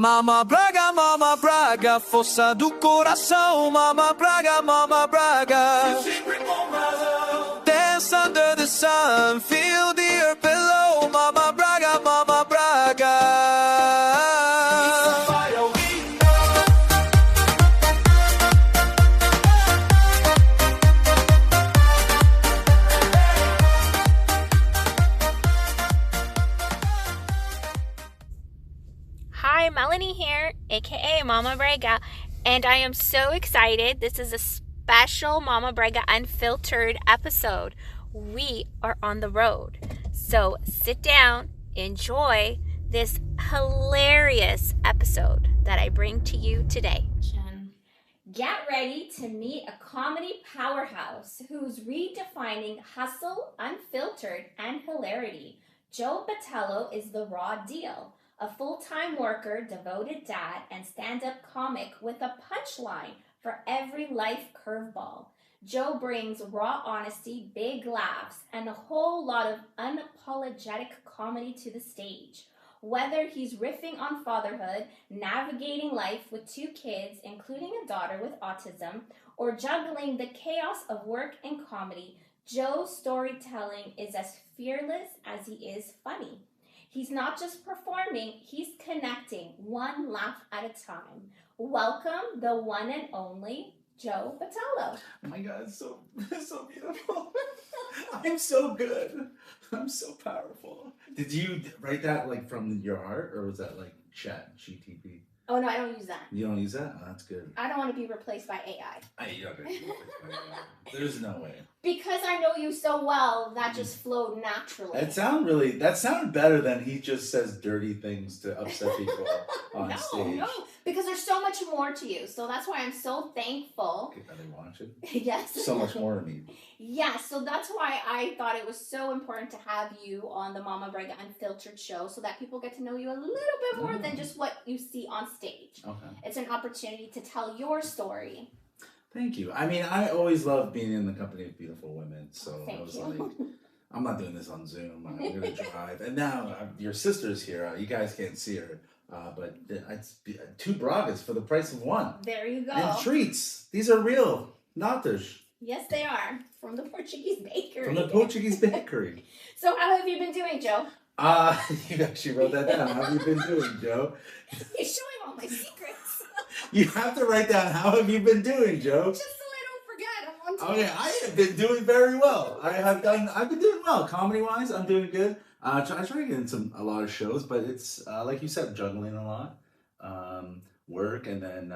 Momma Braga, força do coração. Momma Braga. Dance under the sun, feel the earth below. Momma Braga, Momma Braga. Hi, Melanie here, aka Momma Braga, and I am so excited. This is a special Momma Braga Unfiltered episode. We are on the road. So sit down, enjoy this hilarious episode that I bring to you today. Get ready to meet a comedy powerhouse who's redefining hustle, unfiltered, and hilarity. Joe Botelho is the raw deal. A full-time worker, devoted dad, and stand-up comic with a punchline for every life curveball. Joe brings raw honesty, big laughs, and a whole lot of unapologetic comedy to the stage. Whether he's riffing on fatherhood, navigating life with 2 kids, including a daughter with autism, or juggling the chaos of work and comedy, Joe's storytelling is as fearless as he is funny. He's not just performing, he's connecting one laugh at a time. Welcome the one and only Joe Botelho. Oh my God, so beautiful. I'm so good. I'm so powerful. Did you write that like from your heart, or was that like chat GTP? Oh no, I don't use that. You don't use that? Oh, that's good. I don't want to be replaced by AI. There's no way. Because I know you so well, that just flowed naturally. That sounded better than he just says dirty things to upset people on stage. No, because there's so much more to you. So that's why I'm so thankful. Are they watching? Yes. So much more to me. Yes, so that's why I thought it was so important to have you on the Momma Braga Unfiltered show so that people get to know you a little bit more than just what you see on stage. Okay. It's an opportunity to tell your story. Thank you. I mean, I always love being in the company of beautiful women, so Thank I was you. like, I'm not doing this on Zoom. I'm going to drive. And now your sister's here. You guys can't see her, but it's 2 Bragas for the price of 1. There you go. And treats. These are real, natas. Yes, they are. From the Portuguese bakery. From the Portuguese bakery. So how have you been doing, Joe? You actually wrote that down. How have you been doing, Joe? He's showing all my secrets. You have to write down, how have you been doing, Joe? Just so I don't forget. I'm on Okay, I have been doing very well. I've been doing well. Comedy-wise, I'm doing good. I try to get in a lot of shows, but it's, like you said, juggling a lot. Work, and then,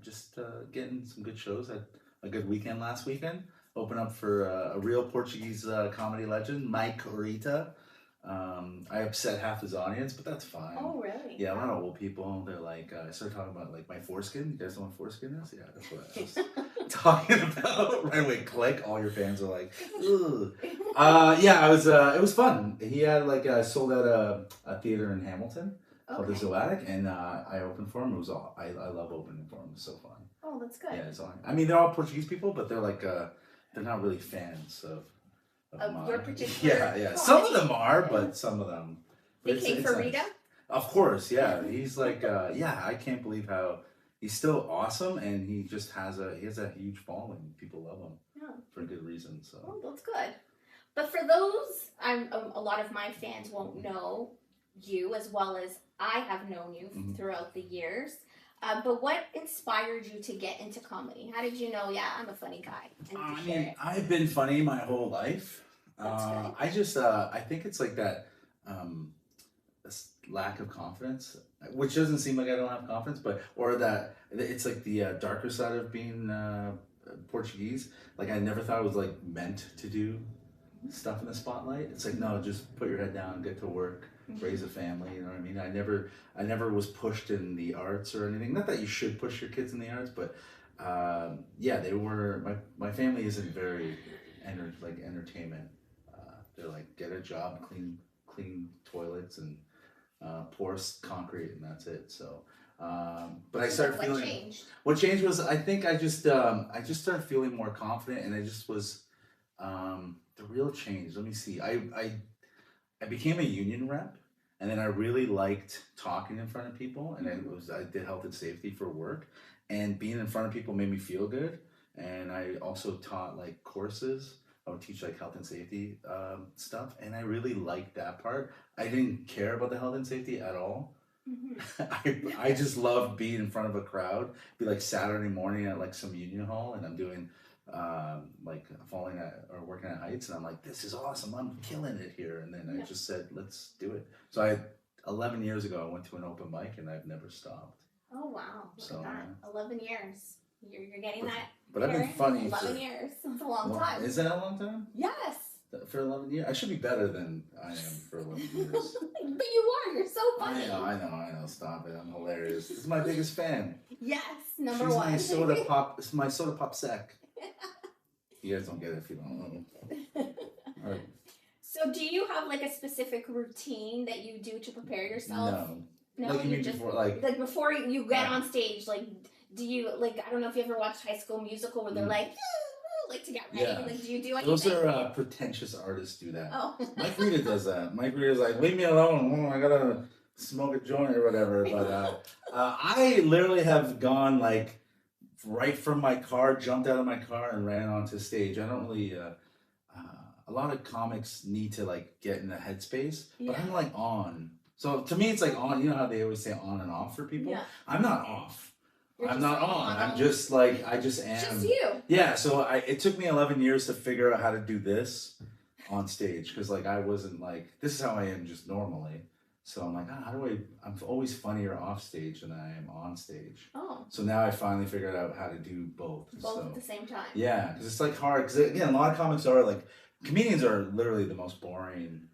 just getting some good shows. Had a good weekend last weekend. Open up for a real Portuguese comedy legend, Mike Rita. I upset half his audience, but that's fine. Oh, really? Yeah, a lot of old people. They're like, I started talking about like my foreskin. You guys know what foreskin is? Yeah, that's what I was talking about. Right away, click. All your fans are like, ugh. Yeah, it was fun. He had like sold out a theater in Hamilton called the Zoatic, and I opened for him. It was all I love opening for him. It's so fun. Oh, that's good. Yeah, it's all. I mean, they're all Portuguese people, but they're like they're not really fans of your particular. Yeah. Some of them are, but some of them. They came for Rita? Of course, yeah. He's like, I can't believe how he's still awesome, and he just has a huge following. People love him for good reason. So. Oh, that's good. But for those, a lot of my fans won't know you as well as I have known you throughout the years. But what inspired you to get into comedy? How did you know, I'm a funny guy? I mean, I've been funny my whole life. I just, I think it's like that lack of confidence, which doesn't seem like I don't have confidence, or that it's like the darker side of being Portuguese. Like I never thought it was like meant to do stuff in the spotlight. It's like, no, just put your head down, get to work, raise a family, you know what I mean? I never was pushed in the arts or anything. Not that you should push your kids in the arts, but they were, my family isn't very entertainment. They're like, get a job, clean toilets and pour concrete, and that's it. So but I started feeling what changed was, I think I just started feeling more confident, and I just was the real change. Let me see. I became a union rep, And then I really liked talking in front of people, and I did health and safety for work, and being in front of people made me feel good. And I also taught like courses. I would teach like health and safety stuff, and I really liked that part. I didn't care about the health and safety at all. I just love being in front of a crowd. Be like Saturday morning at like some union hall, and I'm doing like falling at or working at heights, and I'm like, this is awesome. I'm killing it here. And then I just said, let's do it. So 11 years ago, I went to an open mic, and I've never stopped. Oh wow! Look So, at that. 11 years. You're getting that. But I've been funny 11 years. That's a long Well, time. Is that a long time? Yes. For 11 years? I should be better than I am for 11 years. But you are. You're so funny. I know. Stop it. I'm hilarious. This is my biggest fan. Yes, number She's one. my soda pop. It's my soda pop sec. You guys don't get it if you don't know. All right. So do you have like a specific routine that you do to prepare yourself? No. Like you mean just, before, like before you get on stage, like do you like I don't know if you ever watched High School Musical where they're like to get ready. Yeah. Like do you do anything? Those are pretentious artists do that. Oh. Mike Rita does that. Mike Rita's like, leave me alone. I gotta smoke a joint or whatever. But I literally have gone like right from my car, jumped out of my car, and ran onto stage. I don't really. A lot of comics need to like get in the headspace, but I'm like on. So to me, it's like on. You know how they always say on and off for people. Yeah. I'm not off. I'm not on. I'm just like I just am. Just you. Yeah. So it took me 11 years to figure out how to do this on stage because like I wasn't like this is how I am just normally. So I'm like, how do I'm always funnier off stage than I am on stage. Oh. So now I finally figured out how to do both. Both at the same time. Yeah, because it's like hard. Because again, a lot of comics are like, comedians are literally the most boring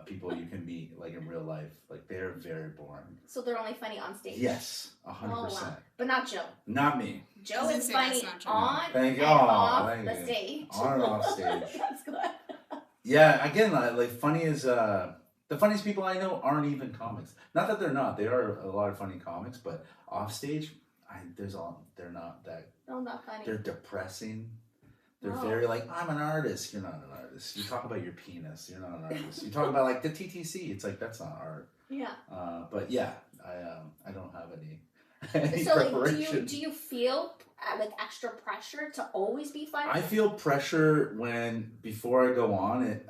people you can meet like in real life. Like they're very boring. So they're only funny on stage. Yes, 100%. Oh, wow. But not Joe. Not me. Joe is funny on and off thank the you. stage. On and off stage. That's good. Yeah, again, like funny is the funniest people I know aren't even comics. Not that they're not. They are a lot of funny comics, but off stage, they're not that. No, not funny. They're depressing. They're very like, I'm an artist. You're not an artist. You talk about your penis. You're not an artist. You talk about like the TTC. It's like that's not art. Yeah. But yeah, I don't have any so preparation. do you feel like extra pressure to always be funny? I feel pressure before I go on it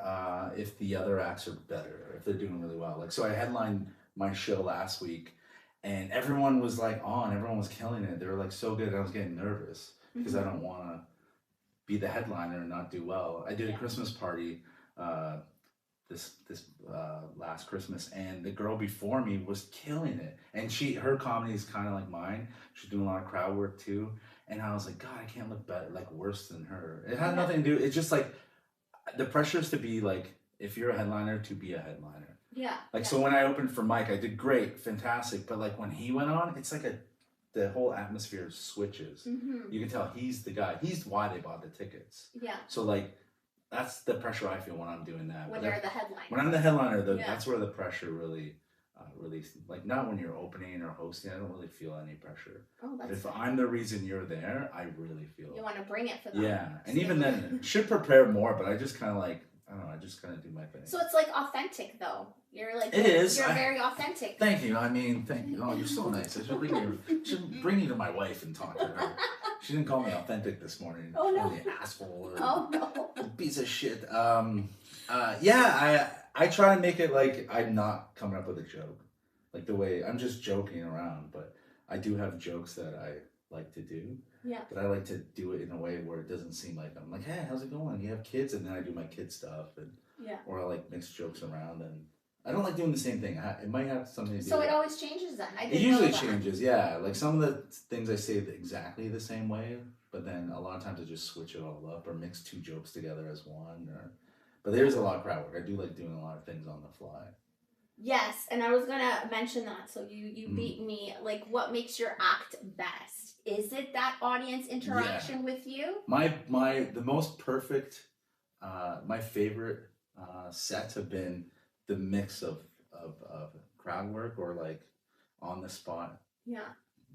if the other acts are better, if they're doing really well. Like so I headlined my show last week and everyone was like everyone was killing it. They were like so good and I was getting nervous because I don't want to be the headliner and not do well. I did a Christmas party this last Christmas, and the girl before me was killing it. And her comedy is kind of like mine. She's doing a lot of crowd work too. And I was like, God, I can't look better, like worse than her. It had nothing to do. It's just like the pressure is to be like, if you're a headliner, to be a headliner. Yeah. Like so, when I opened for Mike, I did great, fantastic. But like when he went on, it's like the whole atmosphere switches. You can tell he's the guy. He's why they bought the tickets. Yeah. So like that's the pressure I feel when I'm doing that. When you're the headliner. When I'm the headliner, that's where the pressure really like not when you're opening or hosting. I don't really feel any pressure. Oh, that's if I'm the reason you're there, I really feel you want to bring it for them. Yeah, and even then, should prepare more. But I just kind of like I don't know. I just kind of do my thing. So it's like authentic though. You're like it is. You're very authentic. Thank you. I mean, thank you. Oh, you're so nice. I should bring you to my wife and talk to her. She didn't call me authentic this morning. Oh no, the asshole. Or oh no, piece of shit. Yeah. I try to make it like I'm not coming up with a joke, like the way I'm just joking around. But I do have jokes that I like to do. Yeah. But I like to do it in a way where it doesn't seem like I'm like, hey, how's it going? You have kids, and then I do my kid stuff, and or I like mix jokes around, and I don't like doing the same thing. It might have something to do. So it always changes then. It usually changes, yeah. Like some of the things I say exactly the same way, but then a lot of times I just switch it all up or mix two jokes together as one. But there's a lot of crowd work. I do like doing a lot of things on the fly. Yes, and I was gonna mention that. So you beat me. Like, what makes your act best? Is it that audience interaction with you? The most perfect, my favorite sets have been the mix of crowd work or like on the spot,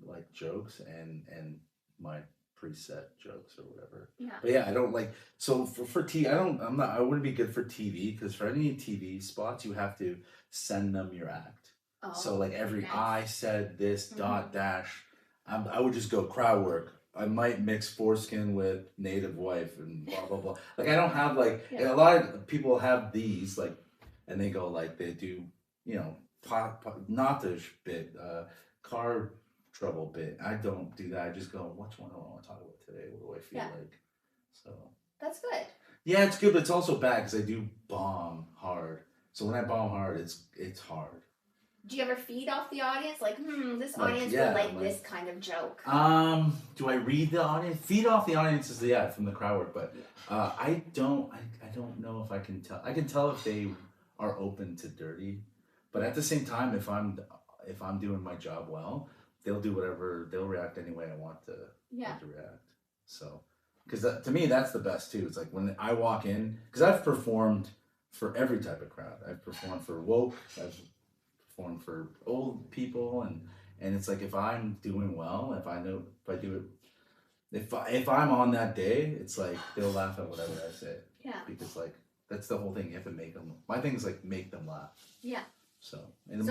like jokes and my preset jokes or whatever. Yeah. But yeah, I don't like, so for TV, I wouldn't be good for TV, because for any TV spots, you have to send them your act. Oh, So like every nice. I said this dot dash, I would just go crowd work. I might mix foreskin with native wife and blah blah blah. Like I don't have like, and a lot of people have these like, and they go like they do, you know, Natish bit, car trouble bit. I don't do that. I just go, which one do I want to talk about today? What do I feel like? So that's good. yeah, it's good, but it's also bad because I do bomb hard. So when I bomb hard, it's hard. Do you ever feed off the audience? Like, this Like, audience yeah, would like like- this kind of joke. Do I read the audience? Feed off the audience is from the crowd work, but I don't know if I can tell. I can tell if they are open to dirty, but at the same time, if I'm doing my job well, they'll do whatever. They'll react any way I want to. To react. So, because to me that's the best too. It's like when I walk in, because I've performed for every type of crowd. I've performed for woke. I've performed for old people, and it's like if I'm doing well, if I do it, if I'm on that day, it's like they'll laugh at whatever I say. Yeah. Because like that's the whole thing. You have to make them. My thing is like make them laugh. Yeah. So in a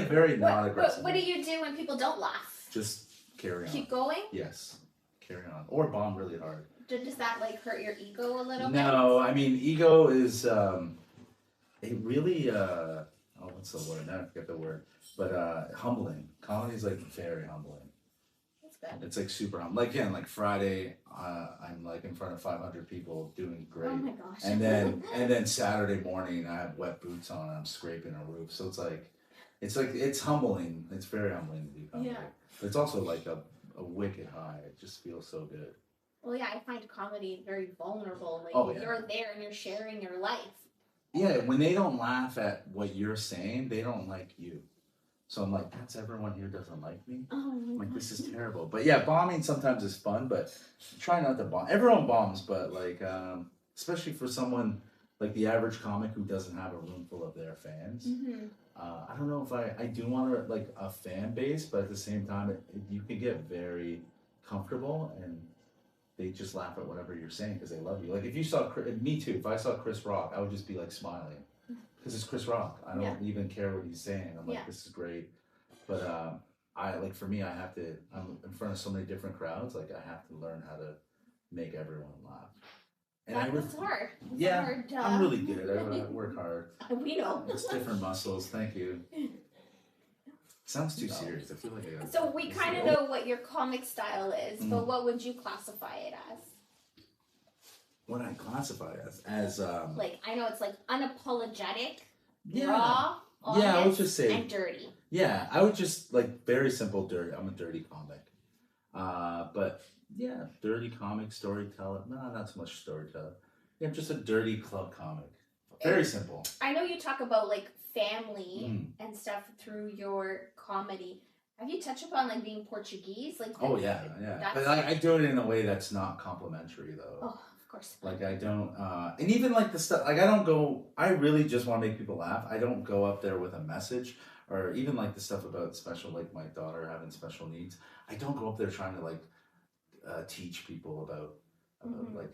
very non-aggressive. What do you do when people don't laugh? Just carry on. Keep going? Yes, carry on or bomb really hard. Does that like hurt your ego a little bit? No, I mean ego is it really what's the word? I forget the word, but humbling. Comedy is like very humbling. That's good. It's like super humbling. Like again, like Friday, I'm like in front of 500 people doing great. Oh my gosh. And then Saturday morning, I have wet boots on. I'm scraping a roof. So it's humbling. It's very humbling to do comedy. Yeah. But it's also like a wicked high. It just feels so good. Well, yeah, I find comedy very vulnerable. Like you're there and you're sharing your life. Yeah, when they don't laugh at what you're saying, they don't like you. So I'm like, that's everyone here doesn't like me. Oh my like gosh. this is terrible. But yeah, bombing sometimes is fun, but try not to bomb. Everyone bombs, but like especially for someone like the average comic who doesn't have a room full of their fans. Mm-hmm. I don't know if I do want like a fan base, but at the same time, you can get very comfortable and they just laugh at whatever you're saying because they love you. Like if you saw me too, if I saw Chris Rock, I would just be like smiling because it's Chris Rock. I don't even care what he's saying. I'm like, this is great. But I like for me, I'm in front of so many different crowds. Like I have to learn how to make everyone laugh. And That's hard. It's hard. I'm really good. I work hard. We know. It's different muscles. Thank you. Sounds too serious. I feel like I got. So we kind of know what your comic style is, but what would you classify it as? What I classify as like I know it's like unapologetic, yeah, raw, honest, I would just say and dirty. Yeah, I would just like very simple dirty. I'm a dirty comic, but yeah, dirty comic storyteller. No, not so much storyteller. Yeah, I'm just a dirty club comic. Very simple. I know you talk about like family and stuff through your comedy. Have you touched upon like being Portuguese? Like yeah. But like, I do it in a way that's not complimentary though. Oh, of course. Like I don't, and even like the stuff, like I don't go. I really just want to make people laugh. I don't go up there with a message, or even like the stuff about special, like my daughter having special needs. I don't go up there trying to like teach people about like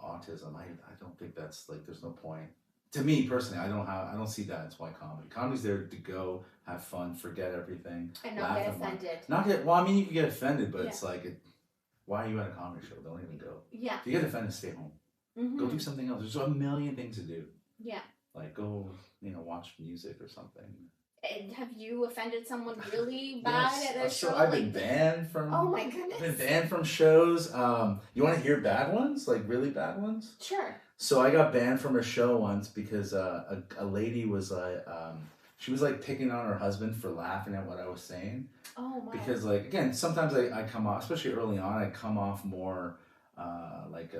autism. I don't think that's like. There's no point. To me personally, I don't see that as why comedy. Comedy's there to go, have fun, forget everything, and not get offended. Well, I mean, you can get offended, but it's like, why are you at a comedy show? Don't even go. Yeah. If you get offended, stay home. Go do something else. There's a million things to do. Yeah. Like go, watch music or something. And have you offended someone really bad at a show? So I've been banned from. Oh my goodness. I've been banned from shows. You want to hear bad ones? Like really bad ones? Sure. So I got banned from a show once because a lady was like, she was like picking on her husband for laughing at what I was saying. Oh my. Because like again, sometimes I come off, especially early on, I come off more like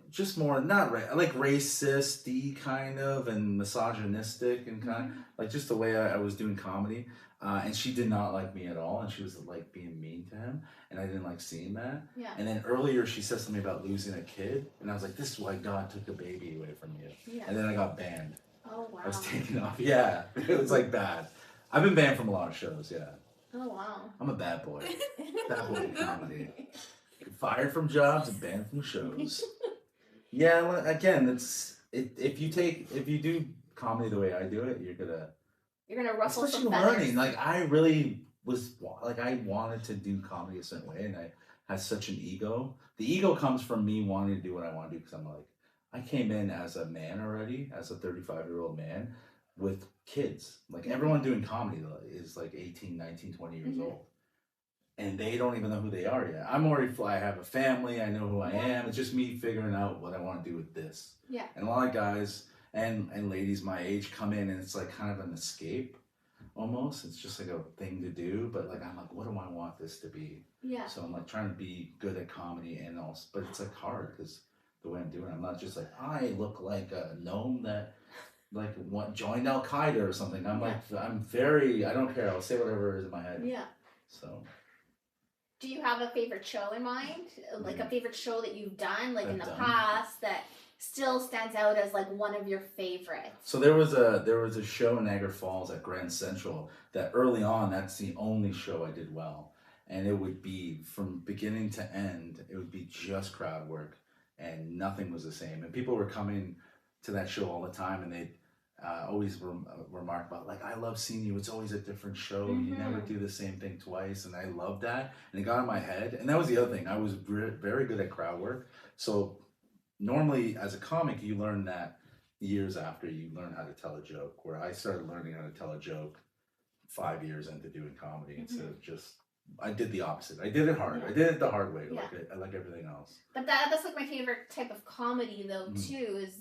just more not like racist-y kind of and misogynistic and kind of like just the way I was doing comedy. And she did not like me at all, and she was like being mean to him, and I didn't like seeing that. Yeah. And then earlier she said something about losing a kid, and I was like, "This is why God took a baby away from you." Yeah. And then I got banned. Oh wow. I was taken off. Yeah, it was like bad. I've been banned from a lot of shows. Yeah. Oh, wow. I'm a bad boy. Bad boy in comedy. Fired from jobs and banned from shows. Yeah, well, again, if you do comedy the way I do it, you're gonna ruffle especially some feathers. learning. Like I really was like I wanted to do comedy a certain way, and I had such an ego. The ego comes from me wanting to do what I want to do because I'm like I came in as a man already, as a 35-year-old man with kids. Like everyone doing comedy is like 18, 19, 20 years old. And they don't even know who they are yet. I'm already I have a family. I know who I am. It's just me figuring out what I want to do with this. Yeah. And a lot of guys and ladies my age come in and it's like kind of an escape, almost. It's just like a thing to do. But like I'm like, what do I want this to be? Yeah. So I'm like trying to be good at comedy and also, but it's like hard because the way I'm doing it, I'm not just like I look like a gnome that like joined Al Qaeda or something. I'm like I'm very I don't care. I'll say whatever is in my head. Yeah. So. Do you have a favorite show in mind? Like a favorite show that you've done, like in the past, that still stands out as like one of your favorites? So there was a show in Niagara Falls at Grand Central that early on, that's the only show I did well. And it would be from beginning to end, it would be just crowd work and nothing was the same. And people were coming to that show all the time and they'd always remark about like, I love seeing you. It's always a different show. You never do the same thing twice. And I love that. And it got in my head. And that was the other thing. I was very good at crowd work. So normally as a comic, you learn that years after you learn how to tell a joke, where I started learning how to tell a joke 5 years into doing comedy instead of just, I did the opposite. I did it hard. I did it the hard way, like everything else. But that's like my favorite type of comedy though too, is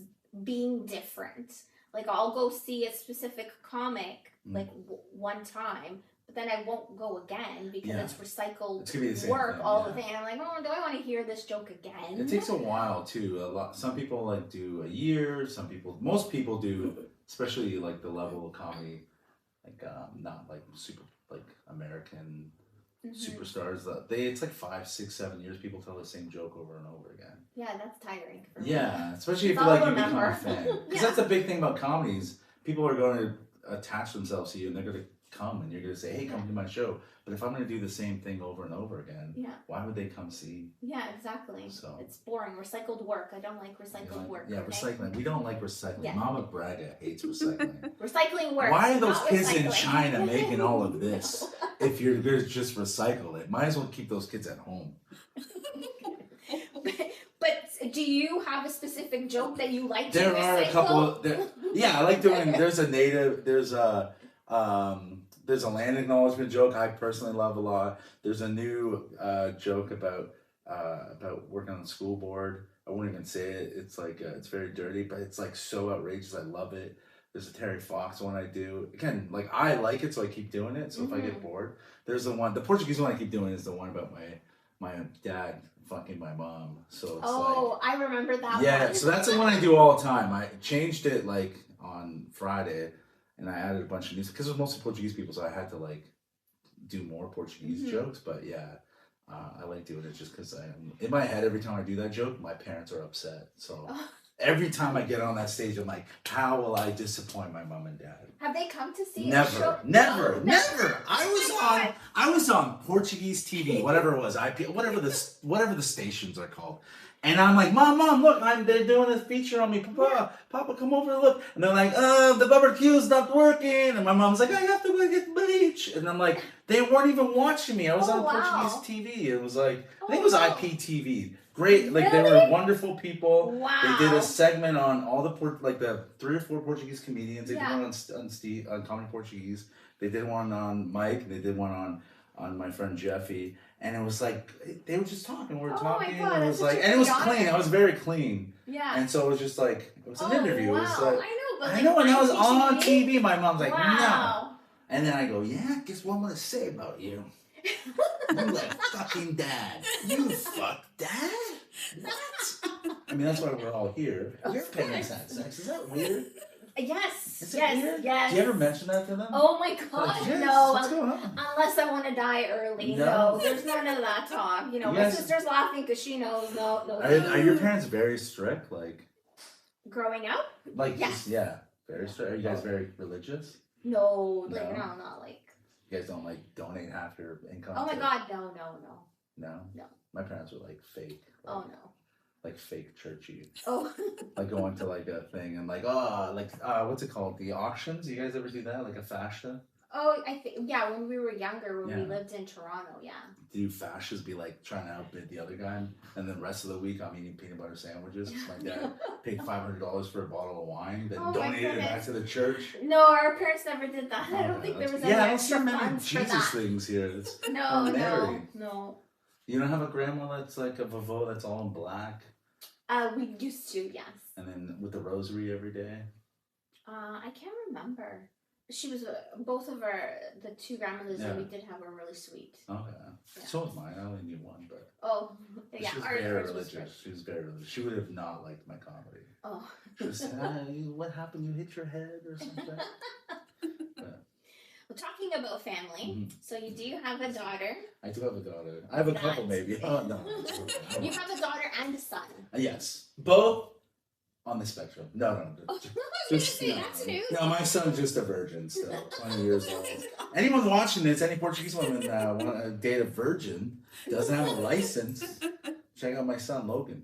being different. Like I'll go see a specific comic like one time, but then I won't go again because it's recycled work all the thing. And I'm like, oh, do I want to hear this joke again? It takes a while too. Some people like do a year. Most people do, especially like the level of comedy, like not like super like American superstars. It's like 5, 6, 7 years. People tell the same joke over and over again. Yeah, that's tiring for me. Yeah, especially if you like you become a fan. Because that's the big thing about comedies. People are going to attach themselves to you and they're going to come and you're going to say, hey, come to my show. But if I'm going to do the same thing over and over again, why would they come see? Yeah, exactly. So it's boring. Recycled work. I don't like recycled work. Yeah, recycling. We don't like recycling. Yeah. Momma Braga hates recycling. Recycling work. Why are those kids in China making all of this? If you're going to just recycle it, might as well keep those kids at home. But do you have a specific joke that you like to recycle? There are a couple. I like doing. There's a land acknowledgement joke I personally love a lot. There's a new joke about working on the school board. I won't even say it. It's like it's very dirty, but it's like so outrageous. I love it. There's a Terry Fox one I do. Again, like I like it, so I keep doing it. So if I get bored, there's the Portuguese one I keep doing is the one about my dad fucking my mom. So it's I remember that one. Yeah, so that's the one I do all the time. I changed it like on Friday. And I added a bunch of new, because it was mostly Portuguese people, so I had to like do more Portuguese jokes. But yeah, I like doing it just because in my head, every time I do that joke, my parents are upset. So every time I get on that stage, I'm like, how will I disappoint my mom and dad? Have they come to see Never, the show? never. I was on Portuguese TV, whatever it was, whatever the stations are called. And I'm like, Mom, look, they're doing a feature on me. Papa, come over and look. And they're like, the barbecue's not working. And my mom's like, I have to go get bleach. And I'm like, they weren't even watching me. I was on Portuguese TV. It was like, I think it was IPTV. Great, like they were wonderful people. Wow. They did a segment on all the the 3 or 4 Portuguese comedians. They did one on Comedy Portuguese. They did one on Mike. They did one on my friend Jeffy. And it was like they were just talking. We were talking. My God, and it was like, and it was clean. I was very clean. Yeah. And so it was just like it was an interview. Wow. It was like, I know, and I was on TV. My mom's like, wow. No. And then I go, yeah. Guess what I'm gonna say about you? You like fucking dad. You fuck dad. What? I mean, that's why we're all here. Your parents had sex. Is that weird? Yes. Is it weird? Do you ever mention that to them? Oh my God, like, yes, no. What's going on? Unless I want to die early. No, there's none of that talk. You know, my sister's laughing because she knows. No. Are your parents very strict? Like growing up? Like very strict. Are you guys very religious? No, like no, not like. You guys don't like donate half your income? Oh my to- God, no, no, no. No? No. My parents were like fake. Like, Oh no. Like fake churchy. Oh. Like going to like a thing and like, what's it called? The auctions? You guys ever do that? Like a fascia? Oh, I think, yeah, when we were younger, when we Yeah. lived in Toronto, yeah. Do you fascias be like trying to outbid the other guy? And then the rest of the week I'm eating peanut butter sandwiches. My dad paid $500 for a bottle of wine, then Oh my donated it back goodness. to the church. No, our parents never did that. I don't think there was any I don't see extra many funds for Jesus that. things here. It's No, no, married. no. You don't have a grandma that's like a vavo that's all in black? We used to, yes. And then with the rosary every day? I can't remember. She was both of the two grandmothers that we did have were really sweet. Okay. Yeah. So was mine. I only knew one, but Oh, yeah. she was ours very was religious. great. She was very religious. She would have not liked my comedy. Oh. She was saying, what happened? You hit your head or something? Well, talking about family, so you do have a daughter. I do have a daughter. I have a couple, maybe. Oh, no. You have a daughter and a son. Yes. Both on the spectrum. No. I was going to say, that's news. No, my son's just a virgin still, 20 years old. Anyone watching this, any Portuguese woman want to date a virgin, doesn't have a license, check out my son, Logan.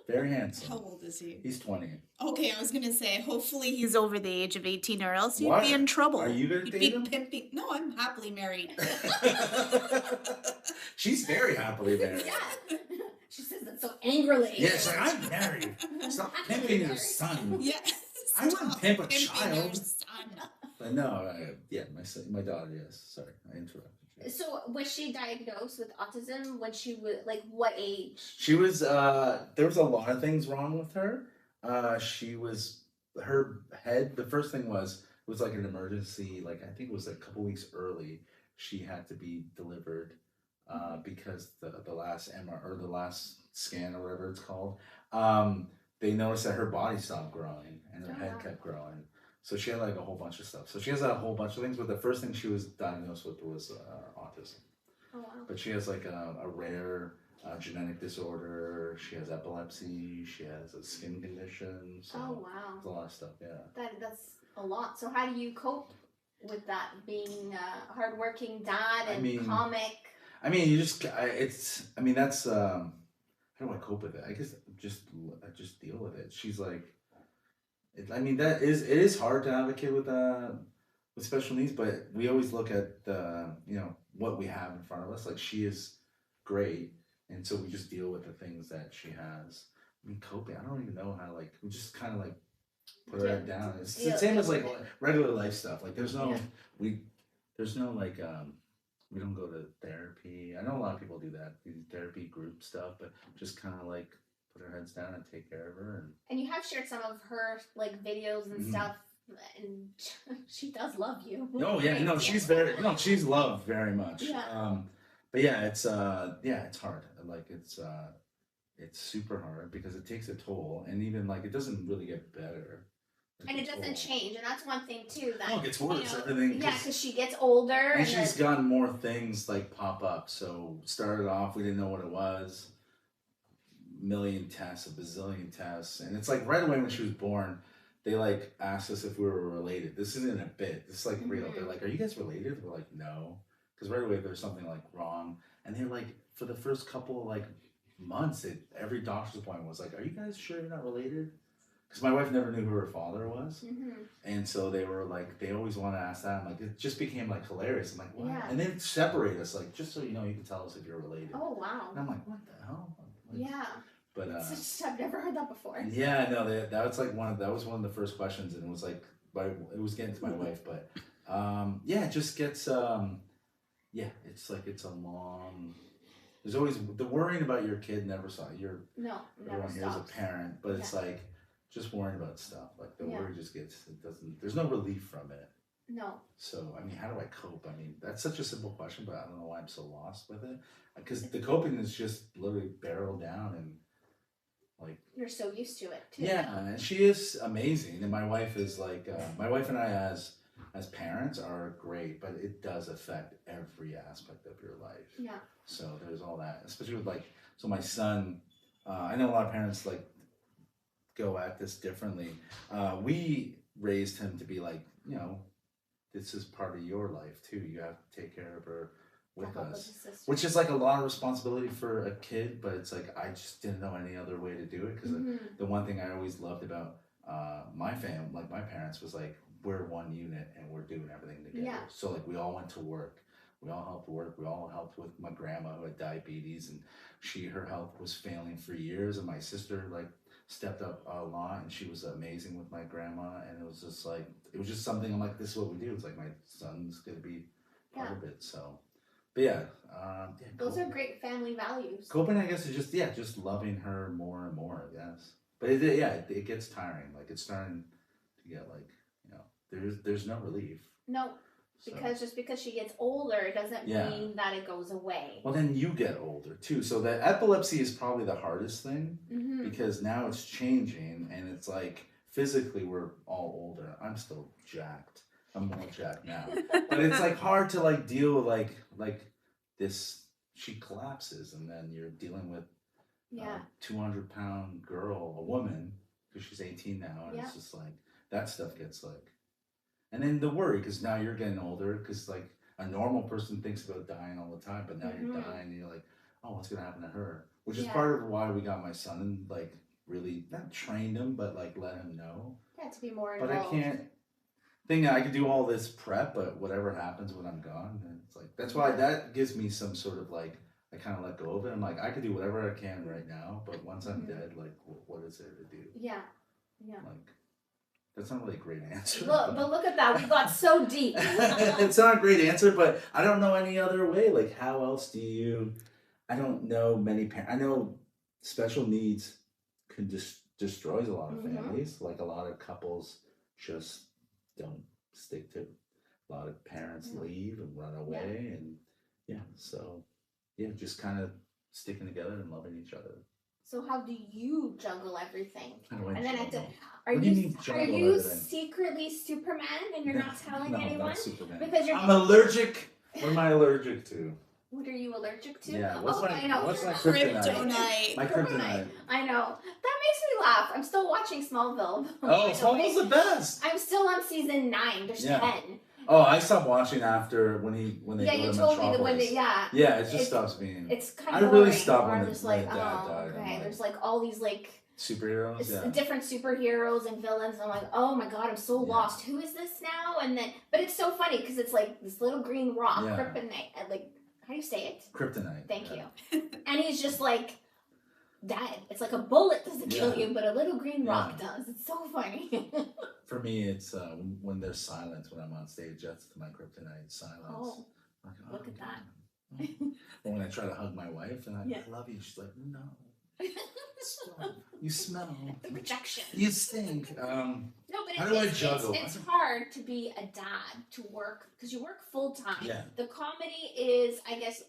Very handsome. How old is he? He's 20. Okay, I was gonna say, hopefully he's over the age of 18 or else you'd What? be in trouble. Are you gonna You'd date be him? pimping. No, I'm happily married. She's very happily married. Yeah. She says it so angrily. Yeah, she's like, I'm married. Stop pimping your son. Yes. I wouldn't pimp a Pimping child. your son. But no, my daughter, yes. Sorry, I interrupted you. So was she diagnosed with autism when she was like what age? She was there was a lot of things wrong with her. Her head, the first thing was it was like an emergency, like I think it was a couple weeks early. She had to be delivered because the last MR or the last scan or whatever it's called, they noticed that her body stopped growing and her head kept growing. So she had like a whole bunch of stuff. So she has a whole bunch of things, but the first thing she was diagnosed with was autism. Oh wow. But she has like a rare genetic disorder. She has epilepsy. She has a skin condition. So Oh wow. there's a lot of stuff. Yeah. That's a lot. So how do you cope with that? Being a hardworking dad and comic. I mean, that's how do I cope with it? I guess I just deal with it. She's like, it is hard to have a kid with special needs, but we always look at what we have in front of us. Like she is great, and so we just deal with the things that she has. I mean, coping. I don't even know how. Like we just kind of like put her head down. It's the same as like regular life stuff. Like there's no we don't go to therapy. I know a lot of people do that, do therapy group stuff, but just kind of like put her heads down and take care of her. And you have shared some of her like videos and stuff, and she does love you. Oh yeah, no, she's loved very much. Yeah. But yeah, it's hard. Like it's super hard because it takes a toll, and even like it doesn't really get better. And it doesn't change, and that's one thing too. That it gets worse. You know, Everything. Yeah, because she gets older, and she's gotten more things like pop up. So started off, we didn't know what it was. Million tests, a bazillion tests, and it's like right away when she was born, they like asked us if we were related. This isn't a bit. This is like real. They're like, "Are you guys related?" We're like, "No," because right away there's something like wrong, and they're like, for the first couple like months, every doctor's appointment was like, "Are you guys sure you're not related?" Because my wife never knew who her father was, and so they were like, they always want to ask that. And like, it just became like hilarious. I'm like, what? Yeah. And then separate us, like, just so you know, you can tell us if you're related. Oh wow. And I'm like, what the hell? Like, Yeah. But I've never heard that before. yeah, no, that was like one of the first questions, and it was like, it was getting to my wife, but it just gets it's like it's a long. There's always the worrying about your kid never stops. Never everyone here is a stops. parent, but it's like just worrying about stuff. Like the worry just there's no relief from it. No. So, I mean, how do I cope? I mean, that's such a simple question, but I don't know why I'm so lost with it. Because the coping is just literally barrel down and like. You're so used to it too. Yeah, and she is amazing. And my wife is like, my wife and I as parents are great, but it does affect every aspect of your life. Yeah. So there's all that, especially with like, so my son, I know a lot of parents like go at this differently. We raised him to be like, this is part of your life too. You have to take care of her with help with us, the sister. which is like a lot of responsibility for a kid, but it's like I just didn't know any other way to do it because the one thing I always loved about my family, like my parents, was like we're one unit and we're doing everything together. Yeah. So like we all went to work, we all helped work, we all helped with my grandma who had diabetes, and her health was failing for years, and my sister like stepped up a lot, and she was amazing with my grandma, and it was just something I'm like, this is what we do. It's like my son's gonna be part of it. So but yeah, Those are great family values. coping, I guess, is just loving her more and more, I guess. But it gets tiring. Like it's starting to get like, there's no relief. No, because just because she gets older doesn't mean that it goes away. Well, then you get older too. So the epilepsy is probably the hardest thing because now it's changing, and it's like physically we're all older. I'm still jacked. I'm more jacked now, but it's like hard to like deal with like this. She collapses, and then you're dealing with 200-pound girl, a woman, because she's 18 now, and it's just like that stuff gets like, and then the worry because now you're getting older, because like a normal person thinks about dying all the time, but now you're dying, and you're like, oh, what's gonna happen to her? Which is part of why we got my son, and like really not trained him, but like let him know. Yeah, to be more involved. But I can't. I could do all this prep, but whatever happens when I'm gone, and it's like that's why that gives me some sort of like I kind of let go of it. I'm like I could do whatever I can right now, but once I'm dead, like what is there to do? Yeah. Like that's not really a great answer. But look at that, we got so deep. It's not a great answer, but I don't know any other way. Like how else do you? I don't know many parents. I know special needs can destroys a lot of families. Like a lot of couples just don't stick to. A lot of parents leave and run away, and so just kind of sticking together and loving each other. So how do you juggle everything? How do I and then juggle? are What do you you mean juggle everything? Secretly Superman and you're not telling No, anyone? not Superman. Because I'm allergic. What am I allergic to? What are you allergic to? Yeah, what's my kryptonite? Kryptonite. My kryptonite. I know. That makes me laugh. I'm still watching Smallville. Oh, Smallville's the best. I'm still on season 9. There's 10. Oh, I stopped watching after when they go to you told me that when they Yeah, it just stops being. It's kind I of really boring, stopped where when I'm the just like, dad died. okay. Like, There's like all these like superheroes, different superheroes and villains. And I'm like, oh my god, I'm so lost. Who is this now? And then, but it's so funny because it's like this little green rock, kryptonite. Like, how do you say it? Kryptonite. Thank you. And he's just like dead. It's like a bullet doesn't kill you, but a little green rock does. It's so funny. For me, it's when there's silence when I'm on stage. That's my kryptonite, silence. Oh, like, look at that. Or when I try to hug my wife and I love you, she's like, no. Stop. You smell. The rejection. You stink. No, but how do I juggle? It's hard to be a dad, to work, because you work full time. Yeah. The comedy is, I guess,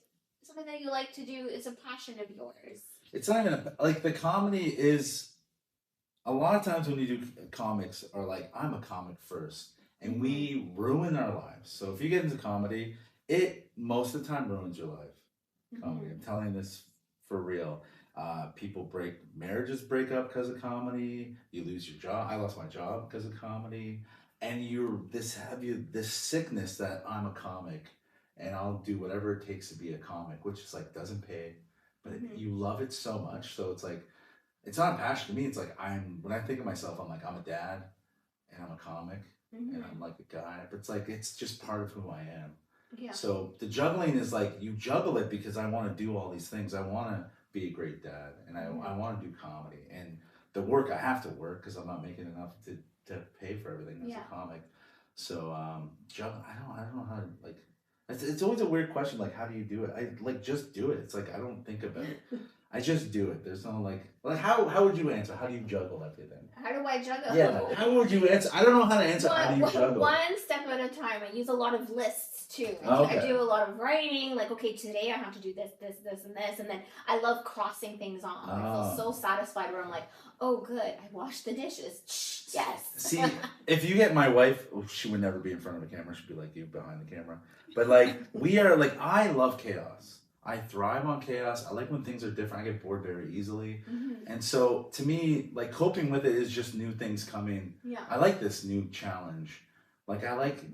something that you like to do. It's a passion of yours. It's not even like the comedy is. A lot of times when you do comics are like, I'm a comic first, and we ruin our lives. So if you get into comedy, it most of the time ruins your life. Comedy. I'm telling this for real. Marriages break up because of comedy. You lose your job. I lost my job because of comedy. And this sickness that I'm a comic and I'll do whatever it takes to be a comic, which is like doesn't pay, but you love it so much. So it's like, it's not a passion to me. It's like when I think of myself, I'm like, I'm a dad and I'm a comic and I'm like a guy, but it's like, it's just part of who I am. Yeah. So the juggling is like, you juggle it because I want to do all these things. I want to be a great dad and I want to do comedy, and the work, I have to work because I'm not making enough to pay for everything as a comic. So juggle, I don't know how to, like, it's always a weird question, like, how do you do it? I like just do it. It's like I don't think about it. I just do it. There's no like how would you answer? How do you juggle everything? How do I juggle? Yeah, how would you answer? I don't know how to answer. How do you juggle? One step at a time. I use a lot of lists too. Okay. I do a lot of writing. Like, okay, today I have to do this, this, this, and this, and then I love crossing things off. I feel so satisfied where I'm like, oh, good, I washed the dishes. Yes. See, if you get my wife, she would never be in front of the camera. She'd be like you behind the camera. But like we are like, I love chaos. I thrive on chaos. I like when things are different. I get bored very easily. And so to me, like coping with it is just new things coming. Yeah. I like this new challenge Like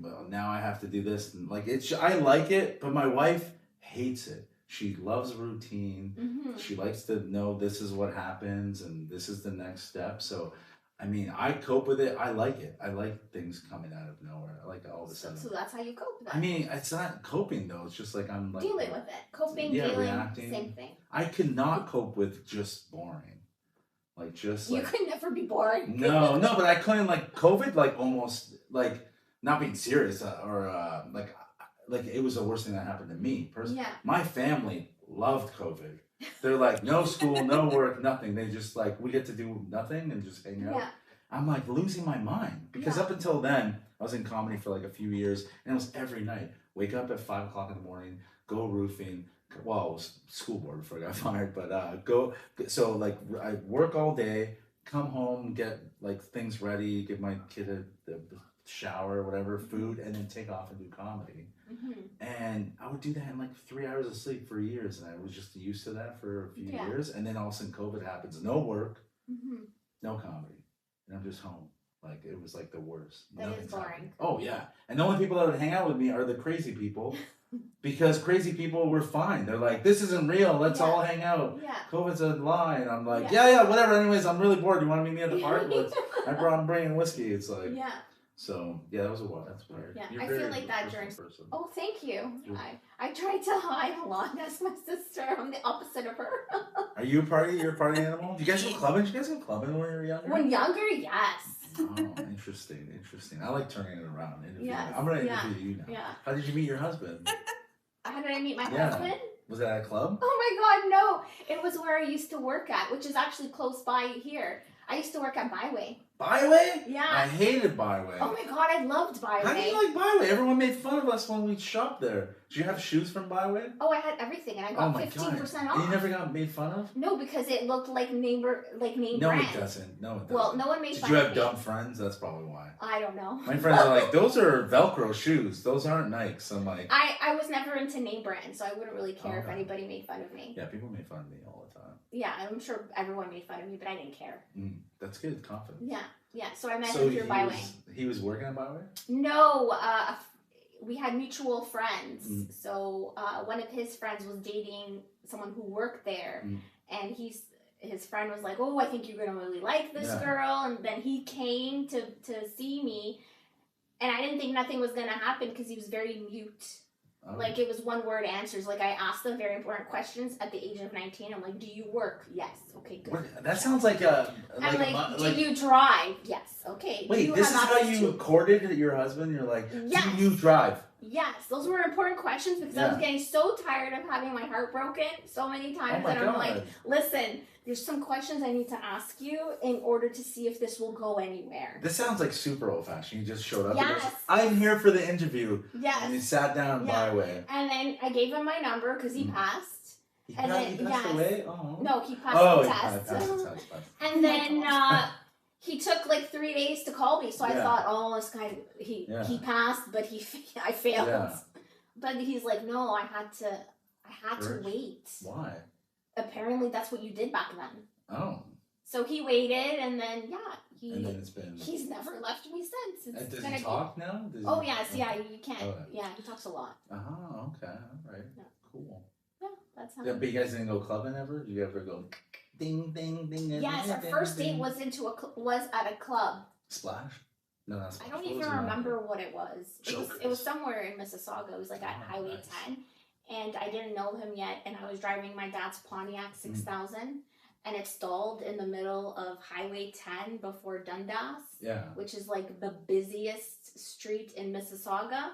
well, now I have to do this, and like I like it, but my wife hates it. She loves routine. Mm-hmm. She likes to know this is what happens and this is the next step. So, I mean, I cope with it. I like it. I like things coming out of nowhere. I like all of a sudden. So that's how you cope with it. I mean, it's not coping though. It's just like I'm like dealing with it. Coping, yeah, dealing, reacting. same thing. I cannot cope with just boring. Like just You like could never be boring. no, but I couldn't like COVID like almost like not being serious or like it was the worst thing that happened to me personally. Yeah. My family loved COVID. They're like no school, no work, nothing. They just like we get to do nothing and just hang out. Yeah. I'm like losing my mind because up until then I was in comedy for like a few years and it was every night. Wake up at 5 o'clock in the morning, go roofing. Well, it was school board before I got fired, but go. So like I work all day, come home, get like things ready, give my kid a shower, whatever, food, and then take off and do comedy. Mm-hmm. And I would do that in like 3 hours of sleep for years, and I was just used to that for a few years. And then all of a sudden, COVID happens. No work, no comedy, and I'm just home. Like it was like the worst. That Nothing's is boring. happening. Oh yeah, and the only people that would hang out with me are the crazy people. Because crazy people were fine. They're like, this isn't real. Let's all hang out. Yeah. COVID's a lie. And I'm like, yeah, whatever. Anyways, I'm really bored. You want to meet me at the park? I'm bringing whiskey. It's like, yeah. So, yeah, that was a while. That's weird. Yeah, You're I feel like that during... person. Oh, thank you. I tried to hide a lot. That's my sister. I'm the opposite of her. Are you a party? You're a party animal? Do you guys go clubbing? Did you guys go clubbing when you were younger? When younger, yes. Oh, interesting. I like turning it around. Yes. I'm going to interview you now. Yeah. How did you meet your husband? How did I meet my husband? Was it at a club? Oh my God, no. It was where I used to work at, which is actually close by here. I used to work at Byway. Byway? Yeah. I hated Byway. Oh my God, I loved Byway. How do you like Byway? Everyone made fun of us when we shopped there. Did you have shoes from Byway? Oh, I had everything, and I got 15% off. And you never got made fun of? No, because it looked like name brand. No, it doesn't. Well, no one made fun of me. Did you have dumb friends? That's probably why. I don't know. My friends are like, those are Velcro shoes. Those aren't Nikes. I'm like... I was never into name brand, so I wouldn't really care if anybody made fun of me. Yeah, people made fun of me all the time. Yeah, I'm sure everyone made fun of me, but I didn't care. That's good. Confidence. Yeah. So I met him through Byway. He was working at Byway? No, we had mutual friends. So one of his friends was dating someone who worked there, and his friend was like, "Oh, I think you're gonna really like this girl." And then he came to see me, and I didn't think nothing was gonna happen because he was very mute. Like it was one word answers. Like I asked them very important questions at the age of 19. I'm like, "Do you work?" Yes. Okay, good. That sounds like a. I'm like, "Do you drive?" Yes. Okay. Wait, this is how you courted your husband? You're like, yes. Do you drive? Yes, those were important questions because I was getting so tired of having my heart broken so many times that I'm like, listen, there's some questions I need to ask you in order to see if this will go anywhere. This sounds like super old fashioned. You just showed up yes. and goes, I'm here for the interview. Yes. And you sat down Byway. And then I gave him my number because he passed. He passed away? Oh. No, he passed the test. Passed the test. And then he took like 3 days to call me, so I thought, oh, this guy, he passed, but I failed. Yeah. But he's like, no, I had to wait. Why? Apparently, that's what you did back then. Oh. So he waited, and then and then it's been. He's never left me since. Does he talk now? Yes, you can. Okay. Yeah, he talks a lot. Oh, okay, all right, cool. Yeah, that's how. Yeah, but you guys didn't go clubbing ever? Did you ever go? Ding, ding, ding. Yes, our first date was at a club. Splash? No, not Splash. I don't even remember what it was. It was somewhere in Mississauga. It was like at Highway 10, and I didn't know him yet. And I was driving my dad's Pontiac 6000, and it stalled in the middle of Highway 10 before Dundas. Yeah. Which is like the busiest street in Mississauga.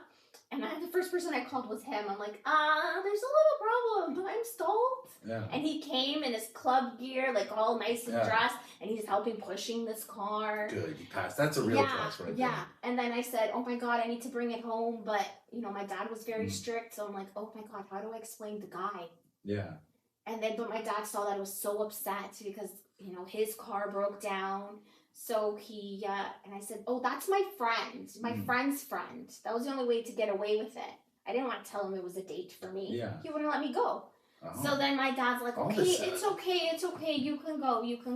And the first person I called was him. I'm like, there's a little problem. I'm stalled. Yeah. And he came in his club gear, like all nice and dressed, and he's helping pushing this car. Good, you passed. That's a real plus right there. Yeah. And then I said, oh my God, I need to bring it home. But, my dad was very strict. So I'm like, oh my God, how do I explain the guy? Yeah. And then, but my dad saw that I was so upset because, his car broke down. So he, and I said, oh, that's my friend, my friend's friend. That was the only way to get away with it. I didn't want to tell him it was a date for me. Yeah. He wouldn't let me go. So then my dad's like, okay, it's okay, you can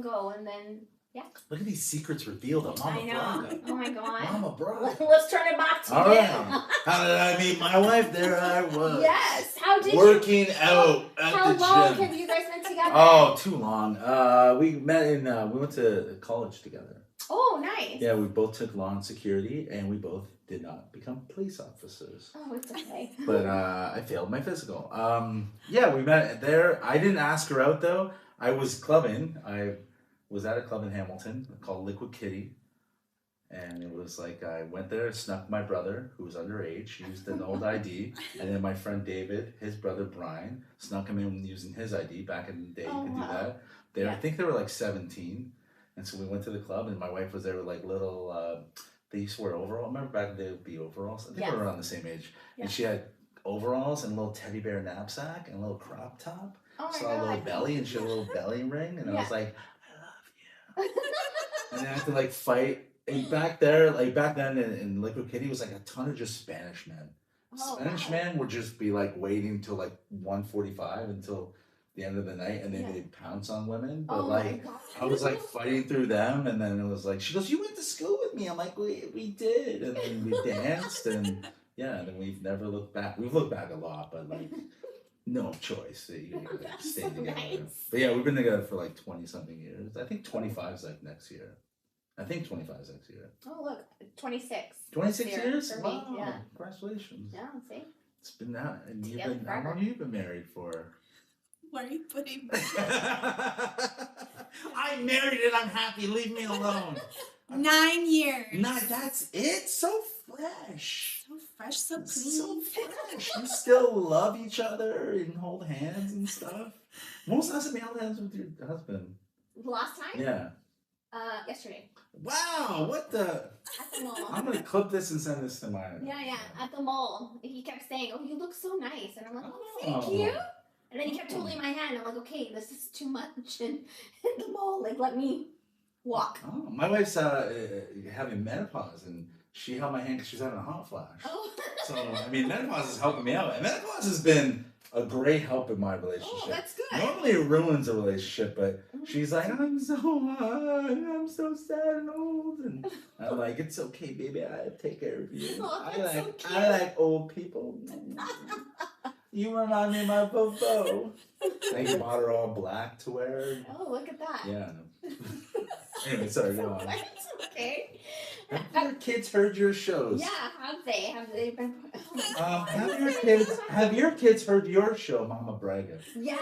go. And then Yeah. Look at these secrets revealed on Momma I know. Braga. Oh my God. Momma Braga. Let's turn it back to All you. right. How did I meet my wife? There I was. Yes. How did working out at How the long gym. have you guys been together? Oh, too long. We met in. We went to college together. Oh, nice. Yeah, we both took law and security, and we both did not become police officers. Oh, it's okay. But I failed my physical. Yeah, we met there. I didn't ask her out though. I was clubbing. I was at a club in Hamilton called Liquid Kitty, and it was like I went there, snuck my brother who was underage, used an old ID, and then my friend David, his brother Brian, snuck him in using his ID. Back in the day, you could do that. They, I think they were like 17. And so we went to the club, and my wife was there with like little, they used to wear overalls. Remember back in the day, it would be overalls? I think we were around the same age. Yeah. And she had overalls and a little teddy bear knapsack and a little crop top. Oh my Saw God. a little belly, and she had a little belly ring. And I was like, I love you. And I had to like fight. And back there, like back then in Liquid Kitty, was like a ton of just Spanish men. Spanish men would just be like waiting till like 1:45 until the end of the night, and then they'd pounce on women. But like I was like fighting through them, and then it was like she goes, "You went to school with me." I'm like, "We did," and then we danced, and yeah, and then we've never looked back. We've looked back a lot, but like no choice. You gotta stay together. Nice. But yeah, we've been together for like 20 something years. I think 25 is like next year. I think 25 is next year. Oh look, 26. 26 years? For wow! Me. Yeah. Congratulations. Yeah, see. It's been that, and you've been. How long have you been married for? Why are you putting? I'm married and I'm happy. Leave me alone. 9 years. That's it. So fresh. So fresh, so clean. So fresh. You still love each other and hold hands and stuff. When was the last time you held hands with your husband? Last time? Yeah. Yesterday. Wow, what the? At the mall. I'm gonna clip this and send this to my. Yeah, at the mall. He kept saying, "Oh, you look so nice," and I'm like, "Oh, thank you." And then he kept holding my hand. I'm like, "Okay, this is too much." And at the mall, like, let me walk. Oh, my wife's having menopause, and she held my hand because she's having a hot flash. Oh. So I mean, menopause is helping me out, and menopause has been a great help in my relationship. Oh, that's good. Normally it ruins a relationship, but she's like, I'm so hot, I'm so sad and old, and I'm like, it's okay, baby, I take care of you. Oh, I like old people. You remind me of my Bobo. And he bought her all black to wear. Oh, look at that. Yeah. Anyway, sorry, go on. It's okay. Have your kids heard your shows? Yeah, have they? Have they been? Have your kids heard your show, Momma Braga? Yes.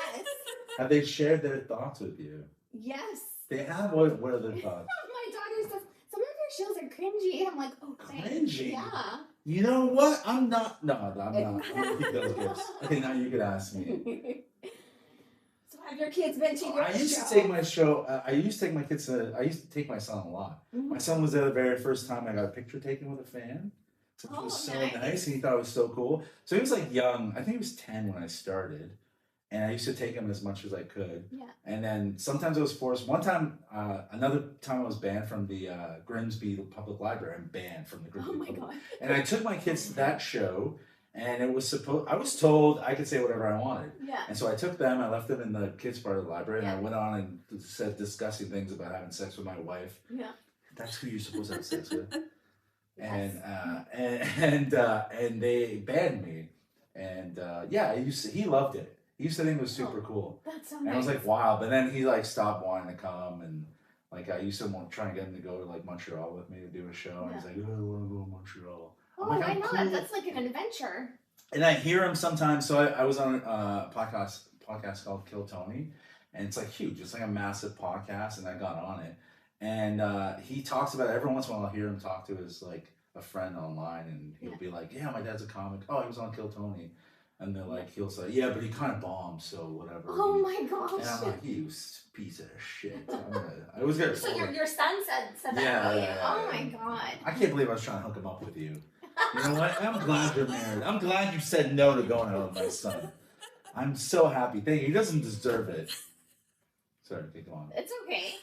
Have they shared their thoughts with you? Yes. They have. What are their thoughts? My daughter says some of your shows are cringy. I'm like, oh, thanks. Cringy? Yeah. You know what? I'm not. No, I'm not. I'm gonna keep those gifts. Okay, now you could ask me. So have your kids been to your show? I used to take my show. I used to take my kids to. I used to take my son a lot. Mm-hmm. My son was there the very first time I got a picture taken with a fan. So it was so nice, and he thought it was so cool. So he was like young. I think he was 10 when I started, and I used to take him as much as I could. Yeah. And then sometimes I was forced. One time, another time I was banned from the Grimsby Public Library. I'm banned from the Grimsby Public. God. And I took my kids to that show, and it was I was told I could say whatever I wanted. Yeah. And so I took them. I left them in the kids part of the library, and I went on and said disgusting things about having sex with my wife. Yeah. That's who you're supposed to have sex with. Yes. And they banned me, and he loved it. He used to think it was super cool. That's so nice. And I was like, wow. But then he like stopped wanting to come, and like I used to try and get him to go to like Montreal with me to do a show, and he's like, oh, I want to go to Montreal. Oh, like, I know cool. That's like an adventure. And I hear him sometimes. So I was on a podcast called Kill Tony, and it's like huge. It's like a massive podcast, and I got on it. And he talks about it. Every once in a while I'll hear him talk to his like a friend online, and he'll be like, yeah, my dad's a comic. Oh, he was on Kill Tony. And they're like, he'll say, yeah, but he kind of bombed, so whatever. Oh my gosh. And I'm like, you piece of shit. I always get So your son said that. Yeah. Oh my God. I can't believe I was trying to hook him up with you. You know what? I'm glad you're married. I'm glad you said no to going out with my son. I'm so happy. Thank you. He doesn't deserve it. Sorry, go on. It's okay.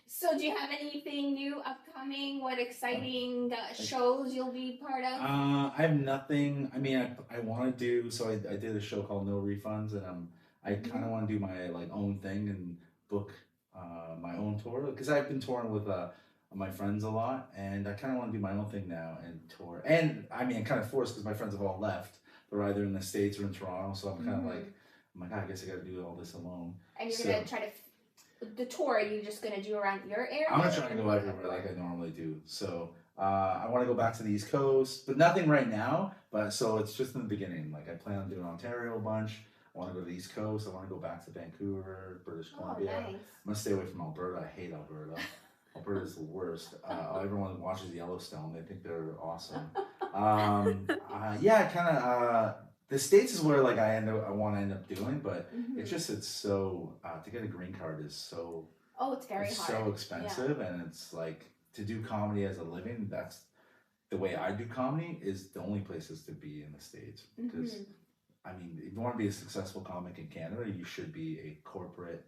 So do you have anything new upcoming? What exciting shows you'll be part of? I have nothing. I mean, I want to do, so I did a show called No Refunds, and I kind of want to do my like own thing and book my own tour, because I've been touring with my friends a lot, and I kind of want to do my own thing now and tour. And I mean, I'm kind of forced because my friends have all left. They're either in the States or in Toronto, so I'm kind of like, I'm like, I guess I got to do all this alone. And you're gonna try to the tour. Are you just gonna do around your area? I'm gonna try to go everywhere like I normally do. So I want to go back to the East Coast, but nothing right now. But so it's just in the beginning. Like I plan on doing Ontario a bunch. I want to go to the East Coast. I want to go back to Vancouver, British Columbia. Nice. I'm gonna stay away from Alberta. I hate Alberta. Alberta's the worst. Everyone watches Yellowstone. They think they're awesome. Yeah, kind of. The States is where like I want to end up doing, but it's so to get a green card is so. Oh, it's very hard. So expensive, and it's like to do comedy as a living. That's the way I do comedy. Is the only places to be in the States because. I mean, if you want to be a successful comic in Canada, you should be a corporate,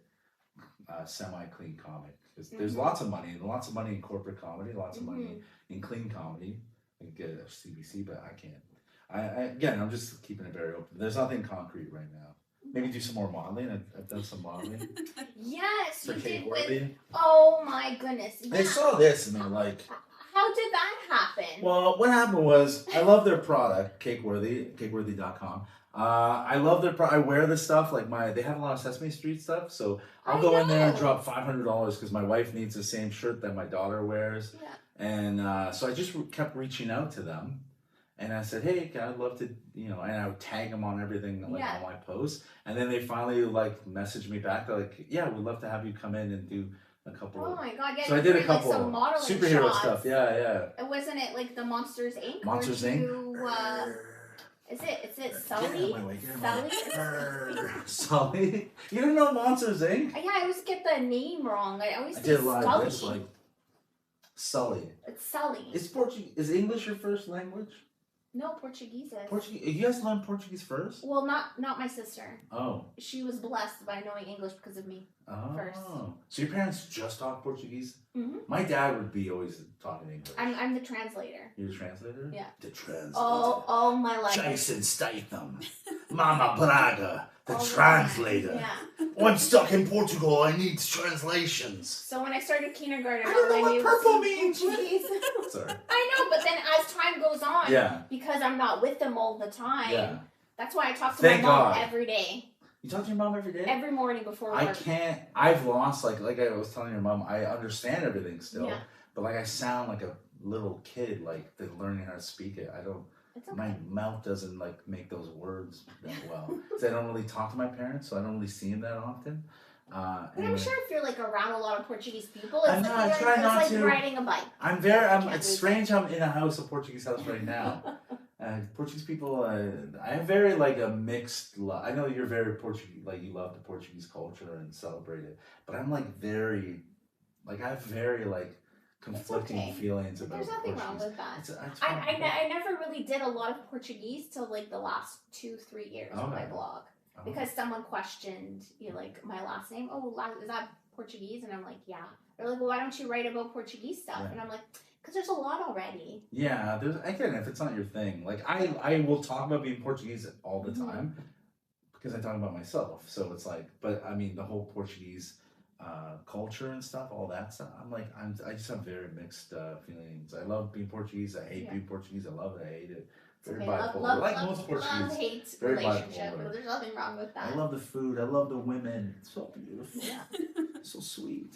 semi-clean comic. Because there's lots of money, and lots of money in corporate comedy, lots of money in clean comedy. I can get a CBC, but I can't. Again, I'm just keeping it very open. There's nothing concrete right now. Maybe do some more modeling. I've done some modeling. Yes, For you Kate did Worthy. with. Oh my goodness! Yeah. They saw this and they're like, how did that happen? well, what happened was I love their product, Cakeworthy, cakeworthy.com. I love their I wear the stuff like they have a lot of Sesame Street stuff, so I'll go in there and drop $500 because my wife needs the same shirt that my daughter wears, and so I just kept reaching out to them, and I said, hey, I'd love to, and I would tag them on everything on my posts, and then they finally like messaged me back. They're like, yeah, we'd love to have you come in and do a couple. Oh my god! Yeah, so I did a couple like, some modeling superhero shots. stuff. Yeah. Wasn't it like the Monsters Inc? Monsters Inc. Is it Sully? Sully? You don't know Monsters Inc? Yeah, I always get the name wrong. I always did a think lot Scully. of this, like Sully. It's Sully. Is Portuguese? Is English your first language? No, Portuguese is. Portuguese. You guys learn Portuguese first? Well, not my sister. Oh. She was blessed by knowing English because of me. First. So your parents just talk Portuguese? Mm-hmm. My dad would be always talking English. I'm the translator. You're the translator? Yeah. The translator. All my life. Jason Statham. Momma Braga. The All the translator. Yeah. I'm stuck in Portugal. I need translations. So when I started kindergarten, I don't know what purple means. Portuguese. Sorry. I know, but then as time goes on, because I'm not with them all the time, that's why I talk to my mom every day. You talk to your mom every day? Every morning before work. I can't. I've lost, like I was telling your mom, I understand everything still, but like I sound like a little kid, like they're learning how to speak it. I don't. It's okay. My mouth doesn't like make those words that well. So I don't really talk to my parents, so I don't really see them that often. But I'm sure if you're like around a lot of Portuguese people, it's like riding a bike. It's strange. I'm in a house, a Portuguese house right now. Portuguese people, I have very like a mixed. I know you're very Portuguese, like you love the Portuguese culture and celebrate it. But I'm like very, like I have very like conflicting feelings about. There's nothing Portuguese. wrong with that. It's I never really did a lot of Portuguese till like the last 2-3 years of my blog. Because someone questioned, like my last name. Oh, is that Portuguese? And I'm like, yeah. They're like, well, why don't you write about Portuguese stuff? And I'm like, because there's a lot already. Yeah, again, if it's not your thing, like I will talk about being Portuguese all the time because I talk about myself. So it's like, but I mean, the whole Portuguese culture and stuff, all that stuff. I just have very mixed feelings. I love being Portuguese. I hate being Portuguese. I love it. I hate it. Very bipolar. Like most Portuguese. Love-hate very relationship. bipolar. There's nothing wrong with that. I love the food. I love the women. It's so beautiful. Yeah. So sweet.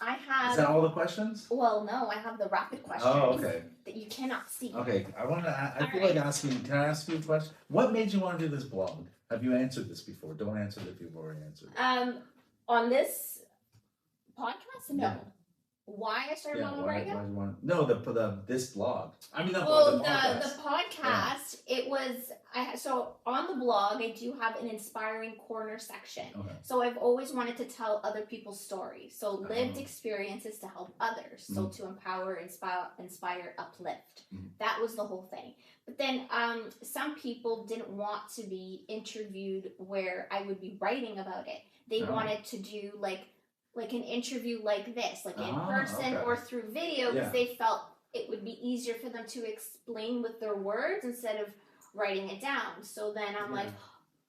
I have. Is that all the questions? Well, no. I have the rapid questions. Oh, okay. That you cannot see. Okay. I feel like asking. Can I ask you a question? What made you want to do this blog? Have you answered this before? Don't answer it if you've already answered it. On this podcast, no. Yeah. Why I started Momma Braga? This blog. I mean, the podcast. It was so on the blog. I do have an inspiring corner section. Okay. So I've always wanted to tell other people's stories. So lived experiences to help others. So to empower, inspire, uplift. That was the whole thing. But then some people didn't want to be interviewed where I would be writing about it. They wanted to do like an interview like this, like in person or through video, because they felt it would be easier for them to explain with their words instead of writing it down. So then I'm like,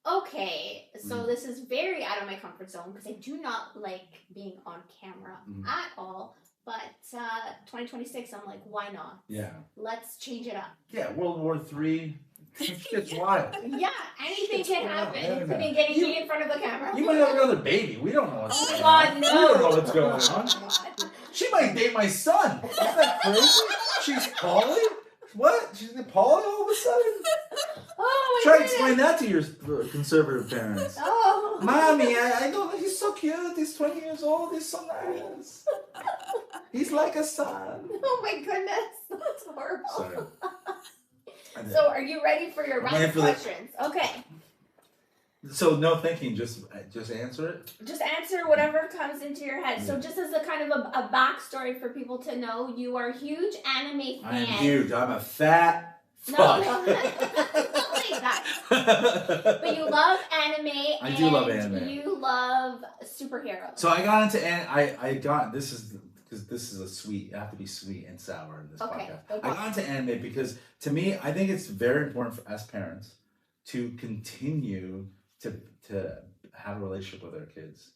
Okay, so this is very out of my comfort zone because I do not like being on camera at all. But 2026, I'm like, why not? Yeah. Let's change it up. Yeah, World War III. It's wild. Yeah, anything can happen. Yeah. Including getting me in front of the camera. You might have another baby. We don't know what's going God, on. no. We don't know what's going on. She might date my son. Isn't that crazy? She's Polly? What? She's Polly all of a sudden? Oh, Try to explain that to your conservative parents. Oh. Mommy, I know he's so cute. He's 20 years old. He's so nice. He's like a son. Oh my goodness, that's horrible. Sorry. So, are you ready for your round of questions? Okay. So no thinking, just answer it. Just answer whatever comes into your head. So, just as a kind of a backstory for people to know, you are a huge anime fan. I am huge. I'm a fat fuck. No, not like that. But you love anime. I do love anime. You love superheroes. So I got into I got this is because this is a sweet. You have to be sweet and sour in this podcast. I got into anime because to me, I think it's very important for us parents to continue to have a relationship with our kids.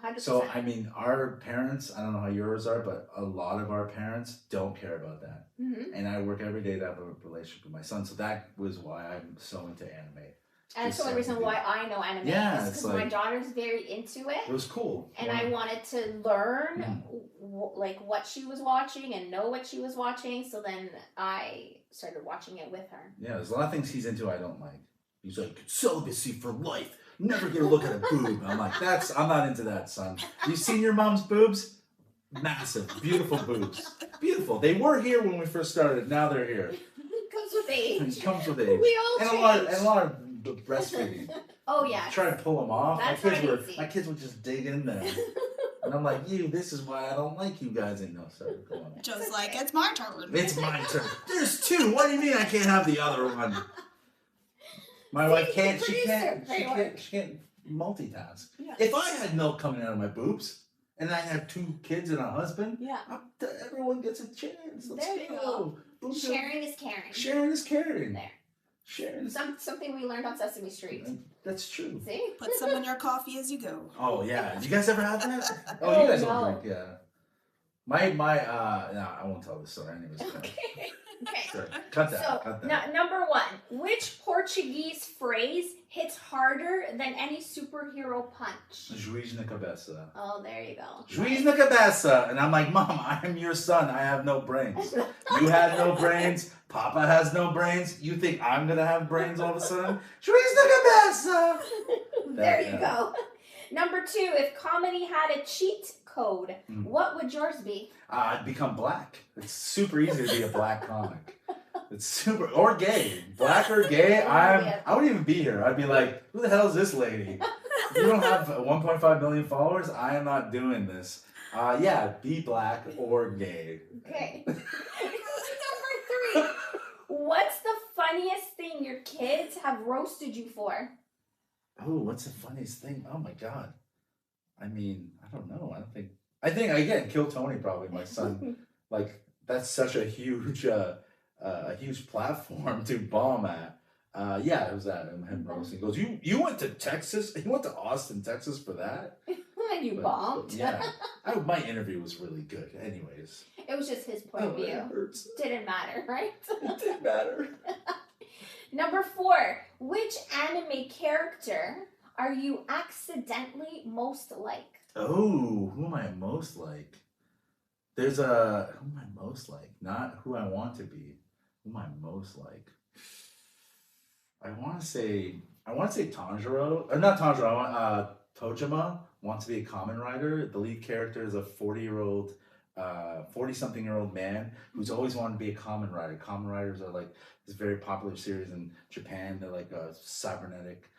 100%. So I mean, our parents. I don't know how yours are, but a lot of our parents don't care about that. Mm-hmm. And I work every day to have a relationship with my son. So that was why I'm so into anime. And that's the only reason why I know anime. Yeah, because my daughter's very into it. It was cool. And I wanted to learn like what she was watching and know what she was watching. So then I started watching it with her. Yeah, there's a lot of things he's into I don't like. He's like, celibacy for life. Never get a look at a boob. I'm like, I'm not into that, son. You seen your mom's boobs? Massive, beautiful boobs. Beautiful. They were here when we first started. Now they're here. It comes with age. It comes with age. We all and a lot of breastfeeding. Oh yeah. Try to pull them off. That's my kids would just dig in there. And I'm like, this is why I don't like you guys. And no, sorry, go on. Joe's like, it's my turn. It's my turn. There's two. What do you mean I can't have the other one? My wife can't. She can't multitask. Yeah. If I had milk coming out of my boobs and I had 2 kids and a husband, everyone gets a chance. Let's there you go. Boobs sharing is caring. Sharing is caring. There. Sharing. Something we learned on Sesame Street. That's true. See? Put some in your coffee as you go. Oh yeah. Did you guys ever have that? Oh, you guys don't drink. Yeah. I won't tell this story anyways. Okay. Sorry. Cut that. So, cut that. Number 1, which Portuguese phrase hits harder than any superhero punch? Juiz na cabeça. Oh, there you go. Juiz na cabeça. And I'm like, Mom, I'm your son. I have no brains. You had no brains. Papa has no brains. You think I'm going to have brains all of a sudden? Juiz na cabeça. There you go. Number 2, if comedy had a cheat code, what would yours be? I'd become black. It's super easy to be a black comic. It's super, or gay. Black or gay, I wouldn't even be here. I'd be like, who the hell is this lady? You don't have 1.5 million followers? I am not doing this. Be black or gay. Okay. Number 3, what's the funniest thing your kids have roasted you for? Oh, what's the funniest thing? Oh my God. I mean, I don't know. I think again, Kill Tony probably, my son. Like, that's such a huge platform to bomb at. It was that, him roasting. He goes, you went to Texas? You went to Austin, Texas for that? And you bombed. Yeah. My interview was really good. Anyways. It was just his point of view. It hurts. Didn't matter, right? It didn't matter. Number 4, which anime character are you accidentally most like? Oh, who am I most like? Who am I most like? Not who I want to be. Who am I most like? I want to say Tanjiro, or not Tanjiro. Tojima wants to be a Kamen Rider. The lead character is a 40-something-year-old man who's always wanted to be a Kamen Rider. Kamen Riders are like this very popular series in Japan. They're like cybernetic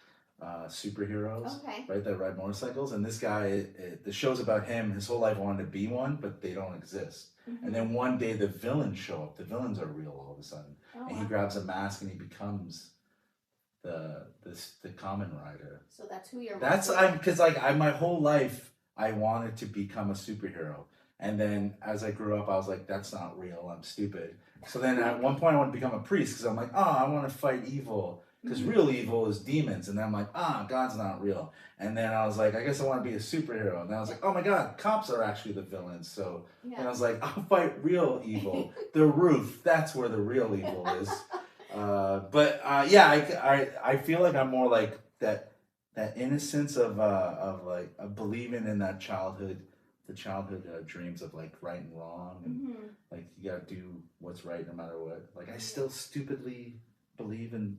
superheroes, right? That ride motorcycles. And this guy, the show's about him. His whole life wanted to be one, but they don't exist. And then one day the villains show up. The villains are real all of a sudden, and he grabs a mask and he becomes the Kamen Rider. So that's who you're. Because my whole life I wanted to become a superhero, and then as I grew up I was like, that's not real. I'm stupid. So then at one point I want to become a priest because I'm like, I want to fight evil. because real evil is demons. And then I'm like, God's not real. And then I was like, I guess I want to be a superhero. And then I was like, oh my God, cops are actually the villains. So Yeah. and I was like, I'll fight real evil. The roof, that's where the real evil is. I feel like I'm more like that innocence of believing in that the childhood dreams of like right and wrong, and like you gotta do what's right no matter what. Like I still stupidly believe in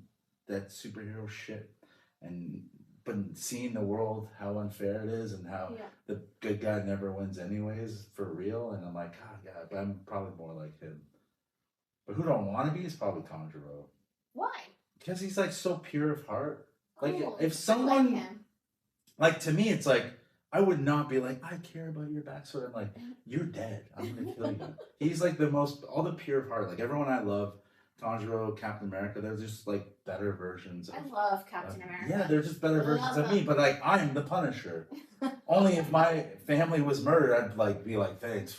that superhero shit, but seeing the world how unfair it is and how the good guy never wins anyways for real, and I'm like, God, yeah, but I'm probably more like him. But who don't want to be is probably Tanjiro. Why? Because he's like so pure of heart. Like Oh, if I someone, like him. like to me, it's like I would not be like, I care about your backstory. I'm like, you're dead. I'm gonna kill you. He's like all the pure of heart. Like everyone I love, Tanjiro, Captain America, they're just like better versions. I love Captain America. Yeah, they're just better versions of me. But like I'm the Punisher. Only if my family was murdered, I'd like be like, thanks,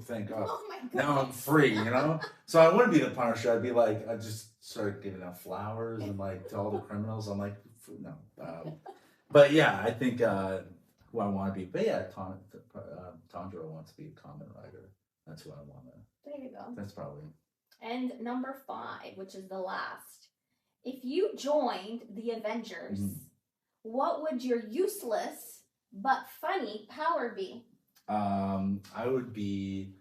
thank God. Oh my God. Now I'm free, you know. So I wouldn't be the Punisher. I'd be like, I just start giving out flowers and like to all the criminals. I'm like, no. But yeah, I think who I want to be. But yeah, Tanjiro wants to be a Kamen Rider. That's who I want to. There you go. That's probably. And number 5, which is the last. If you joined the Avengers, what would your useless but funny power be? I would be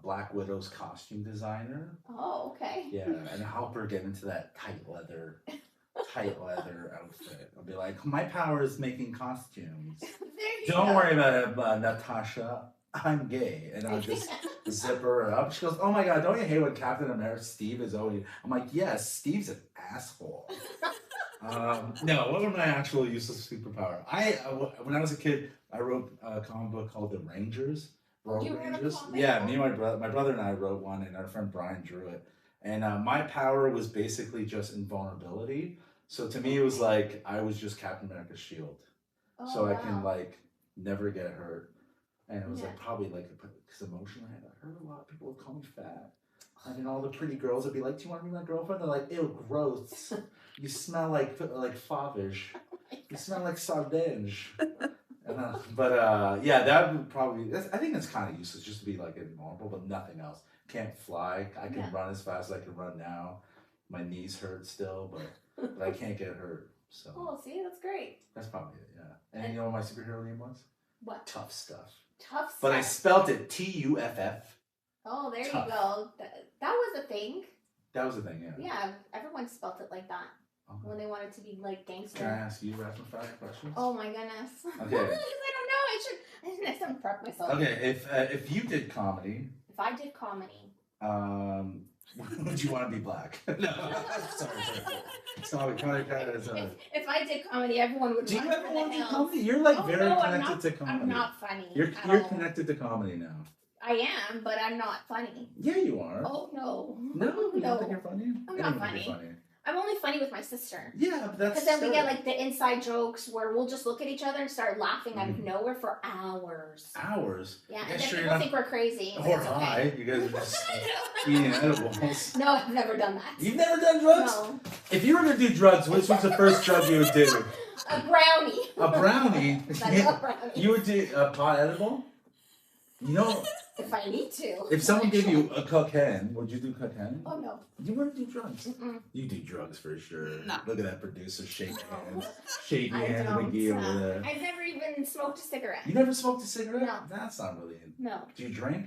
Black Widow's costume designer. Oh, okay. Yeah, and help her get into that tight leather outfit. I'll be like, my power is making costumes. Don't worry about it, Natasha. I'm gay. And I'll just zip her up. She goes, oh my God, don't you hate when Captain America Steve is always... I'm like, yes, Steve's an asshole. No, what was my actual useless superpower? When I was a kid, I wrote a comic book called The Rangers. You wrote a comic? Yeah, me and my brother and I wrote one, and our friend Brian drew it. And my power was basically just invulnerability. So to me, it was like I was just Captain America's shield. Oh, so I wow. can like never get hurt. And it was like probably like, because emotionally I hurt a lot. People would call me fat. And then all the pretty girls would be like, do you want to be my girlfriend? They're like, ew, gross. You smell like favish. You smell like sardinge. Yeah, that would probably, I think it's kind of useless just to be like invulnerable, but nothing else. Can't fly. I can run as fast as I can run now. My knees hurt still, but I can't get hurt. So. Oh, see, that's great. That's probably it, yeah. And you know what my superhero name was? What? Tough Stuff. Tough Stuff. But I spelt it Tuff. Oh, there Tough. you go. That was a thing. That was the thing, yeah. Yeah, everyone spelt it like that. Okay. When they wanted to be like gangster. Can I ask you rapid fire questions? Oh my goodness. Okay. Because I don't know. I shouldn't prep myself. Okay, if you did comedy, If I did comedy. would you want to be black? No. Sorry. If I did comedy, everyone would Do you run ever for want the to do hills. comedy? You're like Oh, very no, connected to comedy. I'm not funny. You're at all. connected to comedy now. I am, but I'm not funny. Yeah, you are. Oh no. No, you No. don't think you're funny? I'm Anyone not can be funny. I'm only funny with my sister. Yeah, but that's Because then we still- get like the inside jokes where we'll just look at each other and start laughing out of nowhere for hours. Hours? Yeah, You and guys then sure people you're think we're crazy. But Or it's okay. high. You guys are just eating edibles. No, I've never done that. You've never done drugs? No. If you were to do drugs, which was the first drug you would do? A brownie. A brownie? I love brownies. You would do a pot edible? You know, If I need to. if someone gave you a cocaine, would you do cocaine? Oh no. You wouldn't do drugs. Mm-mm. You do drugs for sure. No. Look at that producer shaking hands. Shaking I hands don't. McGee over there. I've never even smoked a cigarette. You never smoked a cigarette? No. That's not really. No. Do you drink?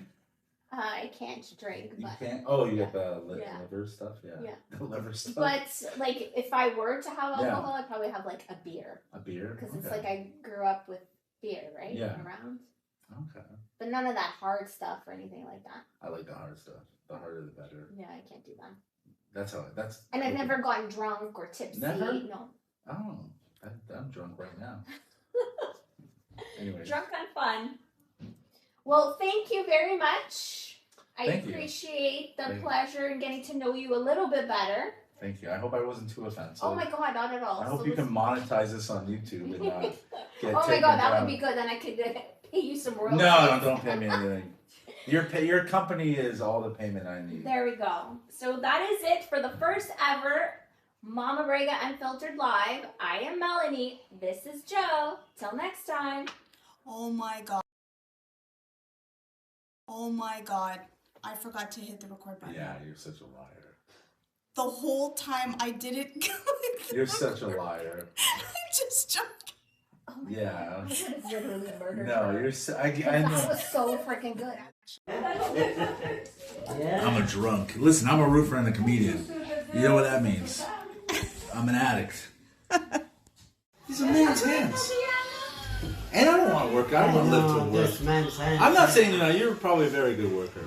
I can't drink, You but can't? Oh, you got the Yeah. liver stuff? Yeah. Yeah. The liver stuff? but like if I were to have Yeah. alcohol, I'd probably have like a beer A beer? because it's Okay. like I grew up with beer, right? Yeah. Around, Okay. but none of that hard stuff or anything like that. I like the hard stuff. The harder the better. Yeah, I can't do that. That's. And I've never gotten drunk or tipsy. Never? No. Oh, I'm drunk right now. Anyway. Drunk on fun. Well, thank you very much. I Thank you. appreciate the Thank you. pleasure in getting to know you a little bit better. Thank you. I hope I wasn't too offensive. Oh my god, not at all. I hope So you this- can monetize this on YouTube and not get Oh my taken god, that down. would be good. Then I could pay you some royalties. No, don't pay me anything. Your company is all the payment I need. There we go. So that is it for the first ever Momma Braga Unfiltered Live. I am Melanie. This is Joe. Till next time. Oh my god. Oh my god. I forgot to hit the record button. Yeah, you're such a liar. The whole time I didn't click. You're such a liar. I'm just joking. Oh my Yeah. God. That is literally a murder. No, you're I That know. was so freaking good. I'm a drunk. Listen, I'm a roofer and a comedian. You know what that means? I'm an addict. These are man's hands. And I don't want to work. I don't want to live to work. This man's hand. I'm not saying you're probably a very good worker.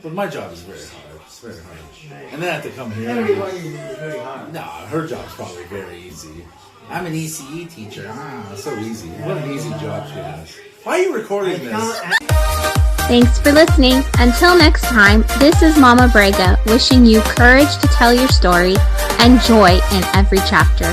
But my job is very hard. It's very hard. And then I have to come here. Everybody is very hard. No, her job's probably very easy. I'm an ECE teacher. So easy. What an easy job she has. Why are you recording this? Thanks for listening. Until next time, this is Momma Braga wishing you courage to tell your story and joy in every chapter.